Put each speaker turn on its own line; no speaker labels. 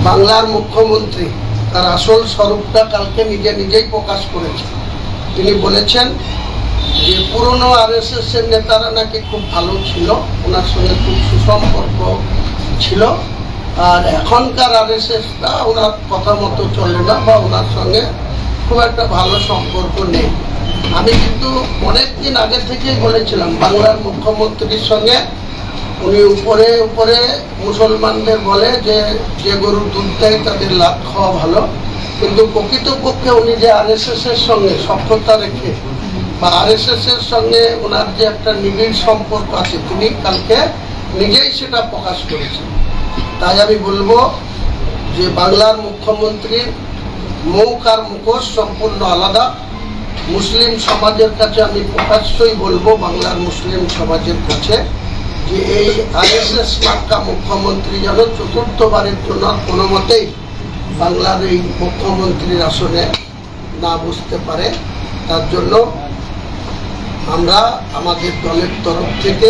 বাংলার মুখ্যমন্ত্রী তার আসল স্বরূপটা কালকে নিজেই প্রকাশ করেছেন। তিনি বলেছেন যে পুরনো আরএসএস এর নেতারা নাকি খুব ভালো ছিল, ওনার সঙ্গে খুব সুসম্পর্ক ছিল, আর এখনকার আরএসএসটা ওনার কথা মতো চলে না বা ওনার সঙ্গে খুব একটা ভালো সম্পর্ক নেই। আমি কিন্তু অনেকদিন আগে থেকেই বলেছিলাম বাংলার মুখ্যমন্ত্রীর সঙ্গে উনি উপরে উপরে মুসলমানদের বলে যে গরুর দুধ দেয় তাদের লাভ খাওয়া ভালো, কিন্তু প্রকৃতপক্ষে উনি যে আরএসএস এর সঙ্গে সখ্যতা রেখে বা আরএসএস এর সঙ্গে ওনার যে একটা নিবিড় সম্পর্ক আছে তিনি কালকে নিজেই সেটা প্রকাশ করেছেন। তাই আমি বলবো যে বাংলার মুখ্যমন্ত্রীর মুখ আর মুখোশ সম্পূর্ণ আলাদা। মুসলিম সমাজের কাছে আমি প্রকাশ্যই বলবো, বাংলার মুসলিম সমাজের কাছে, যে এই আরএসএস মার্কা মুখ্যমন্ত্রী যেন চতুর্থবারের জন্য কোনো মতেই বাংলার এই মুখ্যমন্ত্রীর আসনে না বসতে পারে। তার জন্য আমরা আমাদের দলের তরফ থেকে